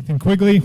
Nathan Quigley.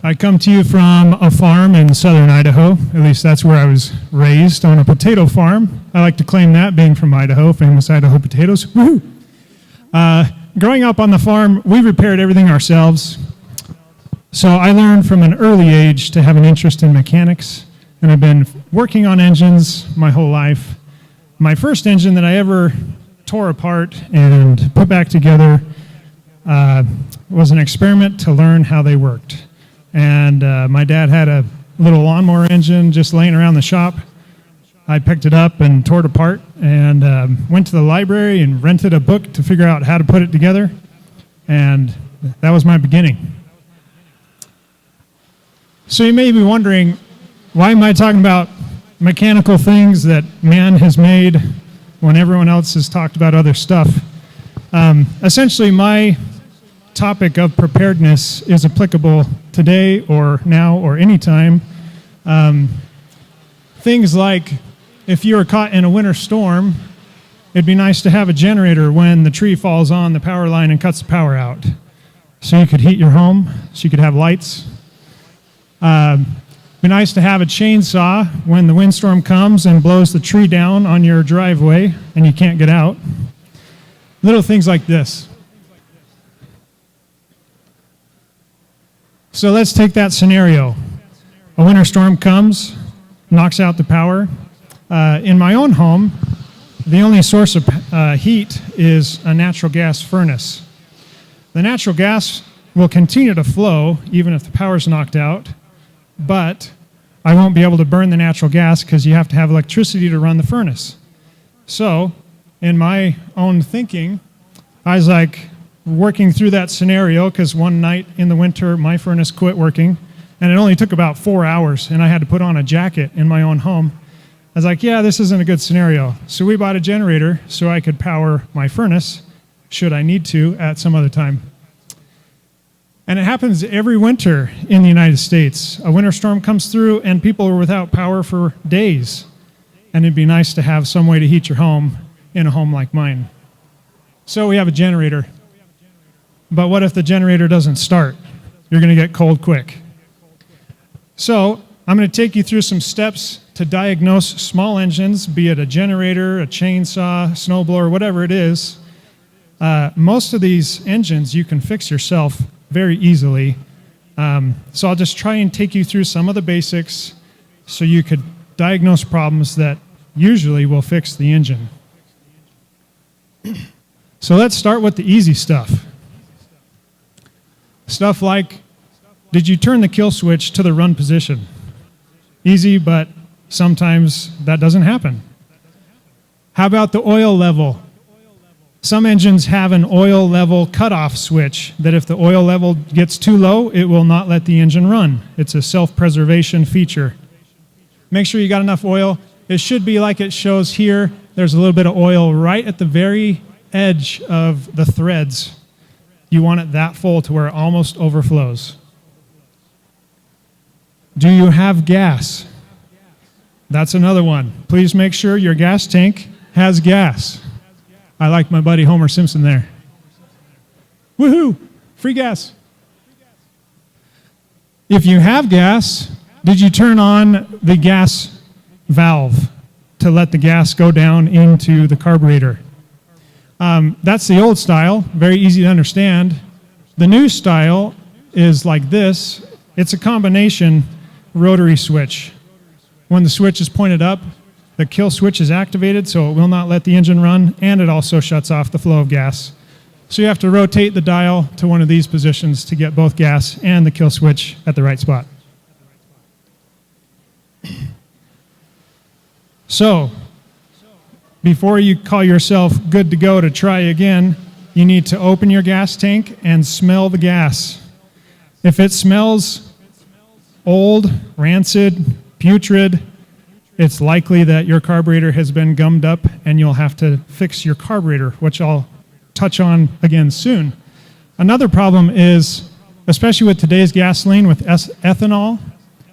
I come to you from a farm in southern Idaho. At least that's where I was raised, on a potato farm. I like to claim that, being from Idaho, famous Idaho potatoes. Woohoo! Growing up on the farm, we repaired everything ourselves. So I learned from an early age to have an interest in mechanics, and I've been working on engines my whole life. My first engine that I ever tore apart and put back together was an experiment to learn how they worked. And my dad had a little lawnmower engine just laying around the shop. I picked it up and tore it apart and went to the library and rented a book to figure out how to put it together. And that was my beginning. So you may be wondering, why am I talking about mechanical things that man has made when everyone else has talked about other stuff? Essentially, my topic of preparedness is applicable today or now or anytime. Things like, if you were caught in a winter storm, it'd be nice to have a generator when the tree falls on the power line and cuts the power out, so you could heat your home, so you could have lights. Be nice to have a chainsaw when the windstorm comes and blows the tree down on your driveway and you can't get out. Little things like this. So let's take that scenario. A winter storm comes, knocks out the power. In my own home, the only source of heat is a natural gas furnace. The natural gas will continue to flow even if the power's knocked out, but I won't be able to burn the natural gas because you have to have electricity to run the furnace. So, in my own thinking, I was like working through that scenario, because one night in the winter my furnace quit working, and it only took about 4 hours, and I had to put on a jacket in my own home. I was like, yeah, this isn't a good scenario. So we bought a generator so I could power my furnace, should I need to, at some other time. And it happens every winter in the United States. A winter storm comes through and people are without power for days. And it'd be nice to have some way to heat your home in a home like mine. So we have a generator. But what if the generator doesn't start? You're going to get cold quick. So I'm going to take you through some steps to diagnose small engines, be it a generator, a chainsaw, snowblower, whatever it is. Most of these engines you can fix yourself very easily. So I'll just try and take you through some of the basics so you could diagnose problems that usually will fix the engine. So let's start with the easy stuff. Stuff like, did you turn the kill switch to the run position? Easy, but sometimes that doesn't happen. How about the oil level? Some engines have an oil level cutoff switch that if the oil level gets too low, it will not let the engine run. It's a self-preservation feature. Make sure you got enough oil. It should be like it shows here. There's a little bit of oil right at the very edge of the threads. You want it that full to where it almost overflows. Do you have gas? That's another one. Please make sure your gas tank has gas. I like my buddy Homer Simpson there. Woohoo! Free gas. If you have gas, did you turn on the gas valve to let the gas go down into the carburetor? That's the old style, very easy to understand. The new style is like this. It's a combination rotary switch. When the switch is pointed up, the kill switch is activated, so it will not let the engine run, and it also shuts off the flow of gas. So you have to rotate the dial to one of these positions to get both gas and the kill switch at the right spot. So, before you call yourself good to go to try again, you need to open your gas tank and smell the gas. If it smells old, rancid, putrid, it's likely that your carburetor has been gummed up and you'll have to fix your carburetor, which I'll touch on again soon. Another problem is, especially with today's gasoline with ethanol,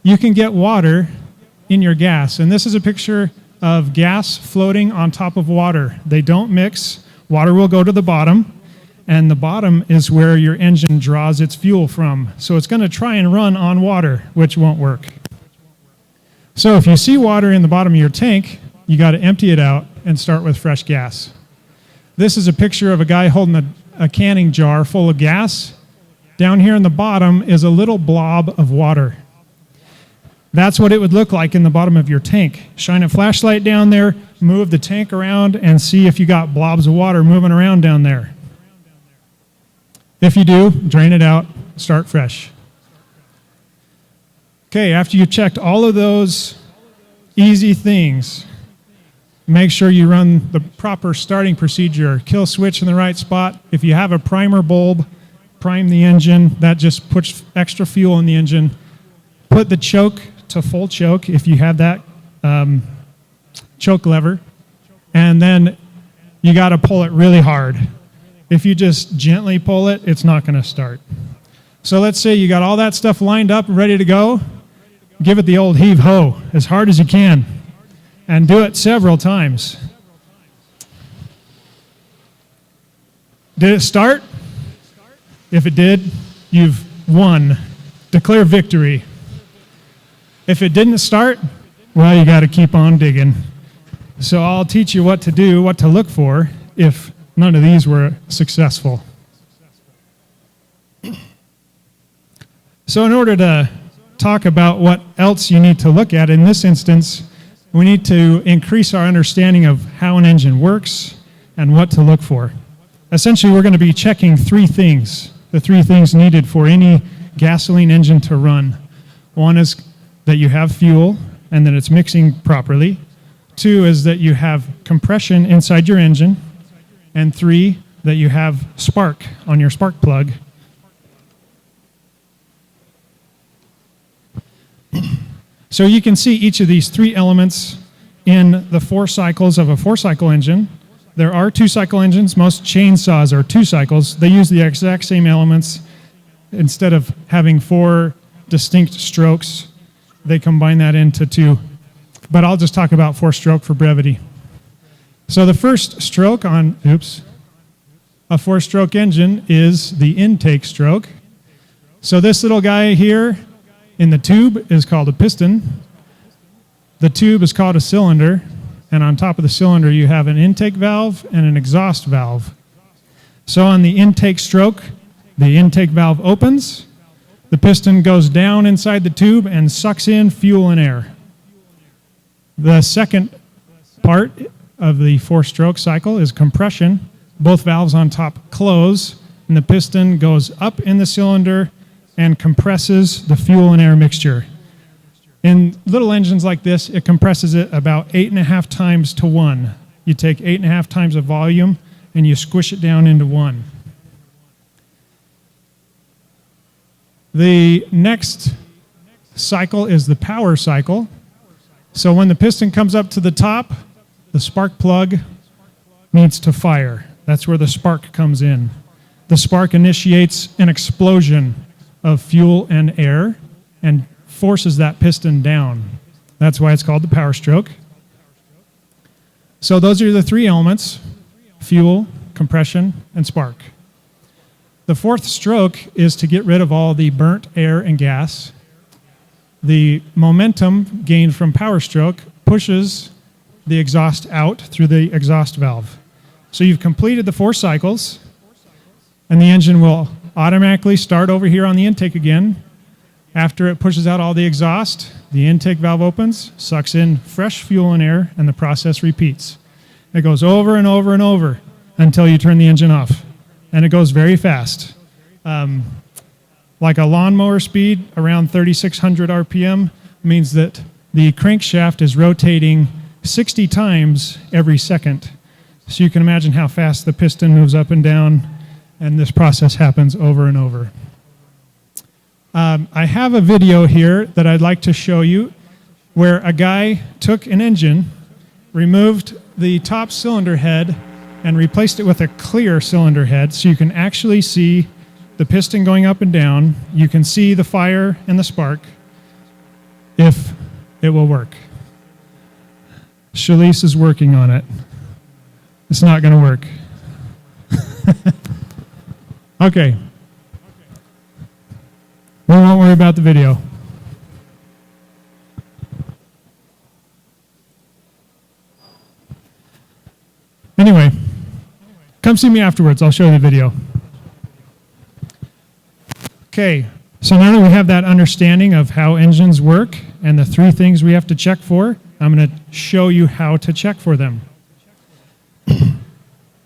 you can get water in your gas. And this is a picture of gas floating on top of water. They don't mix. Water will go to the bottom. and the bottom is where your engine draws its fuel from. So it's going to try and run on water, which won't work. So if you see water in the bottom of your tank, you got to empty it out and start with fresh gas. This is a picture of a guy holding a canning jar full of gas. Down here in the bottom is a little blob of water. That's what it would look like in the bottom of your tank. Shine a flashlight down there, move the tank around, and see if you got blobs of water moving around down there. If you do, drain it out, start fresh. Okay, after you checked all of those easy things, make sure you run the proper starting procedure. Kill switch in the right spot. If you have a primer bulb, prime the engine. That just puts extra fuel in the engine. Put the choke to full choke if you have that choke lever. And then you got to pull it really hard. If you just gently pull it, it's not going to start. So let's say you got all that stuff lined up and ready to go. Give it the old heave-ho as hard as you can. And do it several times. Did it start? If it did, you've won. Declare victory. If it didn't start, well, you got to keep on digging. So I'll teach you what to do, what to look for if none of these were successful. So in order to talk about what else you need to look at in this instance, we need to increase our understanding of how an engine works and what to look for. Essentially, we're going to be checking three things, the three things needed for any gasoline engine to run. One is that you have fuel and that it's mixing properly. Two is that you have compression inside your engine. And three, that you have spark on your spark plug. So you can see each of these three elements in the 4 cycles of a 4-cycle engine. There are 2-cycle engines. Most chainsaws are 2 cycles. They use the exact same elements. Instead of having 4 distinct strokes, they combine that into 2. But I'll just talk about 4-stroke for brevity. So the first stroke on, a 4-stroke engine is the intake stroke. So this little guy here in the tube is called a piston. The tube is called a cylinder. And on top of the cylinder, you have an intake valve and an exhaust valve. So on the intake stroke, the intake valve opens. The piston goes down inside the tube and sucks in fuel and air. The second part of the 4-stroke cycle is compression. Both valves on top close, and the piston goes up in the cylinder and compresses the fuel and air mixture. In little engines like this, it compresses it about 8.5 times to 1. You take 8.5 times of volume and you squish it down into 1. The next cycle is the power cycle. So when the piston comes up to the top, the spark plug needs to fire. That's where the spark comes in. The spark initiates an explosion of fuel and air and forces that piston down. That's why it's called the power stroke. So those are the 3 elements: fuel, compression, and spark. The 4th stroke is to get rid of all the burnt air and gas. The momentum gained from power stroke pushes the exhaust out through the exhaust valve. So you've completed the 4 cycles, and the engine will automatically start over here on the intake again. After it pushes out all the exhaust, the intake valve opens, sucks in fresh fuel and air, and the process repeats. It goes over and over and over until you turn the engine off. And it goes very fast. Like a lawnmower speed, around 3,600 RPM, means that the crankshaft is rotating 60 times every second. So you can imagine how fast the piston moves up and down, and this process happens over and over. I have a video here that I'd like to show you where a guy took an engine, removed the top cylinder head, and replaced it with a clear cylinder head so you can actually see the piston going up and down. You can see the fire and the spark if it will work. Shalise is working on it. It's not going to work. Okay. We won't worry about the video. Anyway, come see me afterwards. I'll show you the video. Okay, so now that we have that understanding of how engines work and the 3 things we have to check for, I'm going to show you how to check for them.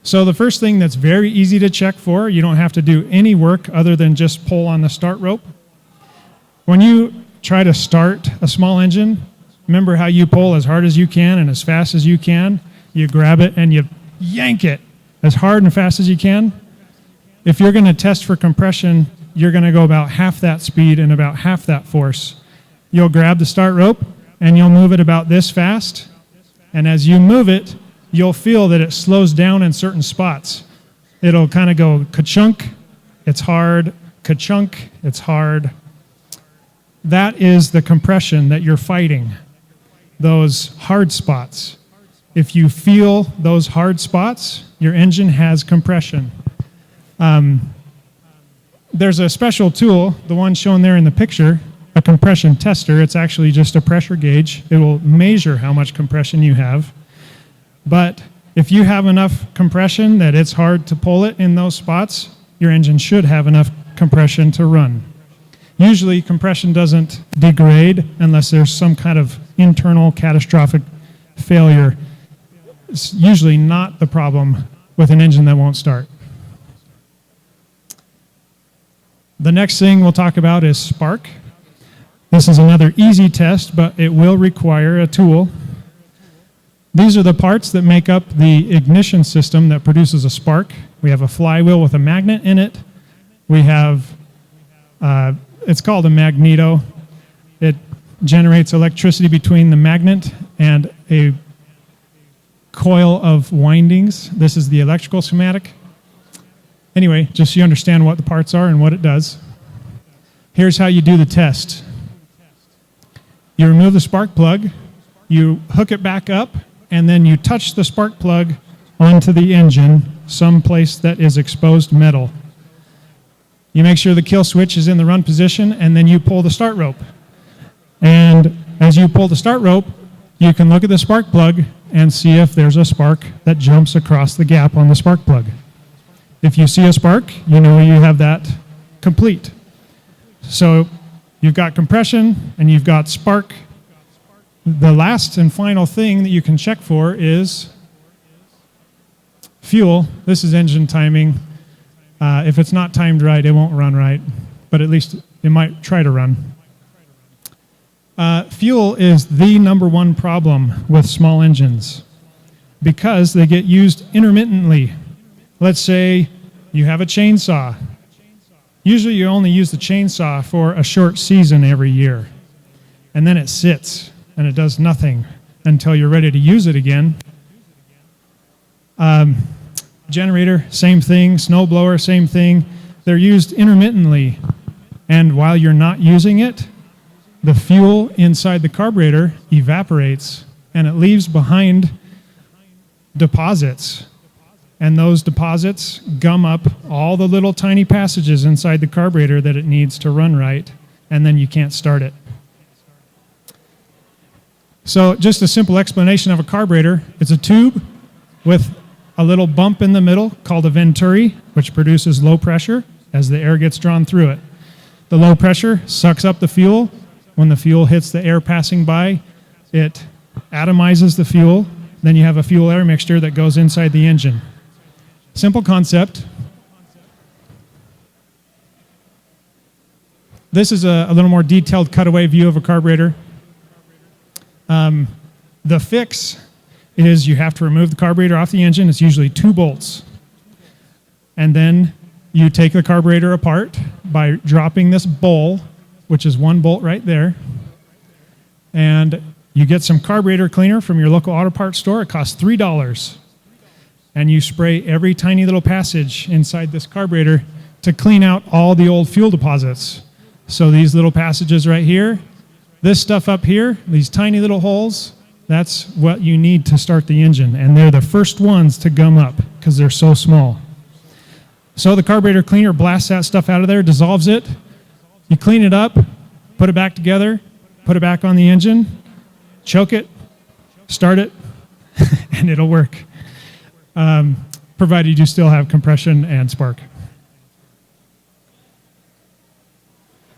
So the first thing that's very easy to check for, you don't have to do any work other than just pull on the start rope. When you try to start a small engine, remember how you pull as hard as you can and as fast as you can. You grab it and you yank it as hard and fast as you can. If you're going to test for compression, you're going to go about half that speed and about half that force. You'll grab the start rope and you'll move it about this fast. And as you move it, you'll feel that it slows down in certain spots. It'll kind of go ka-chunk, it's hard, ka-chunk, it's hard. That is the compression that you're fighting, those hard spots. If you feel those hard spots, your engine has compression. There's a special tool, the one shown there in the picture, a compression tester. It's actually just a pressure gauge. It will measure how much compression you have. But if you have enough compression that it's hard to pull it in those spots, your engine should have enough compression to run. Usually compression doesn't degrade unless there's some kind of internal catastrophic failure. It's usually not the problem with an engine that won't start. The next thing we'll talk about is spark. This is another easy test, but it will require a tool. These are the parts that make up the ignition system that produces a spark. We have a flywheel with a magnet in it. We have, it's called a magneto. It generates electricity between the magnet and a coil of windings. This is the electrical schematic. Anyway, just so you understand what the parts are and what it does. Here's how you do the test. You remove the spark plug, you hook it back up, and then you touch the spark plug onto the engine, someplace that is exposed metal. You make sure the kill switch is in the run position, and then you pull the start rope. And as you pull the start rope, you can look at the spark plug and see if there's a spark that jumps across the gap on the spark plug. If you see a spark, you know you have that complete. So you've got compression and you've got spark. The last and final thing that you can check for is fuel. This is engine timing. If it's not timed right, it won't run right, but at least it might try to run. Fuel is the #1 problem with small engines because they get used intermittently. Let's say you have a chainsaw. Usually you only use the chainsaw for a short season every year, and then it sits and it does nothing until you're ready to use it again. Generator, same thing. Snowblower, same thing. They're used intermittently, and while you're not using it, the fuel inside the carburetor evaporates and it leaves behind deposits. And those deposits gum up all the little tiny passages inside the carburetor that it needs to run right, and then you can't start it. So just a simple explanation of a carburetor. It's a tube with a little bump in the middle called a venturi, which produces low pressure as the air gets drawn through it. The low pressure sucks up the fuel. When the fuel hits the air passing by, it atomizes the fuel. Then you have a fuel-air mixture that goes inside the engine. Simple concept. This is a little more detailed cutaway view of a carburetor. The fix is you have to remove the carburetor off the engine. It's usually 2 bolts. And then you take the carburetor apart by dropping this bowl, which is 1 bolt right there. And you get some carburetor cleaner from your local auto parts store. It costs $3. And you spray every tiny little passage inside this carburetor to clean out all the old fuel deposits. So these little passages right here, this stuff up here, these tiny little holes, that's what you need to start the engine. And they're the first ones to gum up because they're so small. So the carburetor cleaner blasts that stuff out of there, dissolves it. You clean it up, put it back together, put it back on the engine, choke it, start it, and it'll work, provided you still have compression and spark.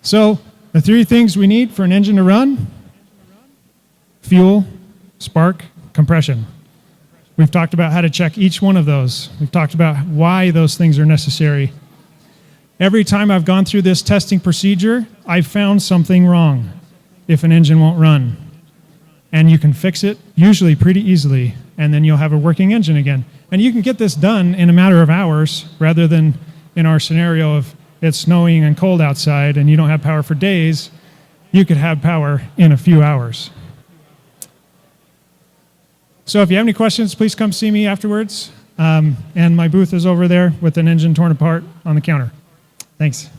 So the three things we need for an engine to run: fuel, spark, compression. We've talked about how to check each one of those. We've talked about why those things are necessary. Every time I've gone through this testing procedure, I've found something wrong if an engine won't run. And you can fix it usually pretty easily, and then you'll have a working engine again. And you can get this done in a matter of hours rather than in our scenario of it's snowing and cold outside and you don't have power for days. You could have power in a few hours. So if you have any questions, please come see me afterwards. And my booth is over there with an engine torn apart on the counter. Thanks.